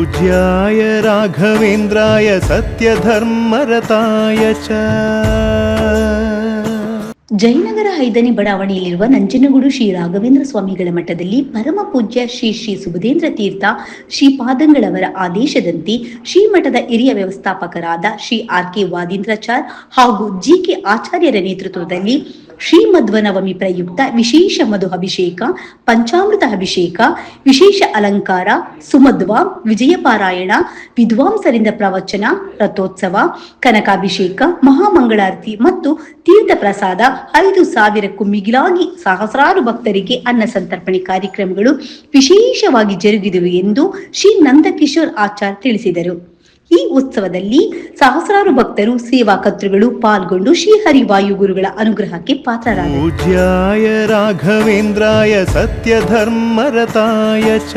पूज्याय राघवेन्द्राय सत्यधर्मरताय च। ಜಯನಗರ 5ನೇ ಬಡಾವಣೆಯಲ್ಲಿರುವ ನಂಜನಗೂಡು ಶ್ರೀ ರಾಘವೇಂದ್ರ ಸ್ವಾಮಿಗಳ ಮಠದಲ್ಲಿ ಪರಮ ಪೂಜ್ಯ ಶ್ರೀ ಶ್ರೀ ಸುಬುಧೇಂದ್ರ ತೀರ್ಥ ಶ್ರೀಪಾದಂಗಳವರ ಆದೇಶದಂತೆ ಶ್ರೀಮಠದ ಹಿರಿಯ ವ್ಯವಸ್ಥಾಪಕರಾದ ಶ್ರೀ ಆರ್.ಕೆ. ವಾದೀಂದ್ರಾಚಾರ್ ಹಾಗೂ ಜಿ.ಕೆ. ಆಚಾರ್ಯರ ನೇತೃತ್ವದಲ್ಲಿ ಶ್ರೀಮಧ್ವನವಮಿ ಪ್ರಯುಕ್ತ ವಿಶೇಷ ಮಧು ಅಭಿಷೇಕ, ಪಂಚಾಮೃತ ಅಭಿಷೇಕ, ವಿಶೇಷ ಅಲಂಕಾರ, ಸುಮಧ್ವ, ವಿಜಯಪಾರಾಯಣ, ವಿದ್ವಾಂಸರಿಂದ ಪ್ರವಚನ, ರಥೋತ್ಸವ, ಕನಕಾಭಿಷೇಕ, ಮಹಾಮಂಗಳಾರತಿ ಮತ್ತು ತೀರ್ಥ ಪ್ರಸಾದ 5,000ಕ್ಕೂ ಮಿಗಿಲಾಗಿ ಸಹಸ್ರಾರು ಭಕ್ತರಿಗೆ ಅನ್ನ ಸಂತರ್ಪಣೆ ಕಾರ್ಯಕ್ರಮಗಳು ವಿಶೇಷವಾಗಿ ಜರುಗಿದವು ಎಂದು ಶ್ರೀ ನಂದಕಿಶೋರ್ ಆಚಾರ್ ತಿಳಿಸಿದರು. ಈ ಉತ್ಸವದಲ್ಲಿ ಸಹಸ್ರಾರು ಭಕ್ತರು, ಸೇವಾ ಕರ್ತೃಗಳು ಪಾಲ್ಗೊಂಡು ಶ್ರೀಹರಿವಾಯು ಗುರುಗಳ ಅನುಗ್ರಹಕ್ಕೆ ಪಾತ್ರರಾದರು. ಪೂಜ್ಯಾಯ ರಾಘವೇಂದ್ರಾಯ ಸತ್ಯಧರ್ಮರತಾಯ ಚ.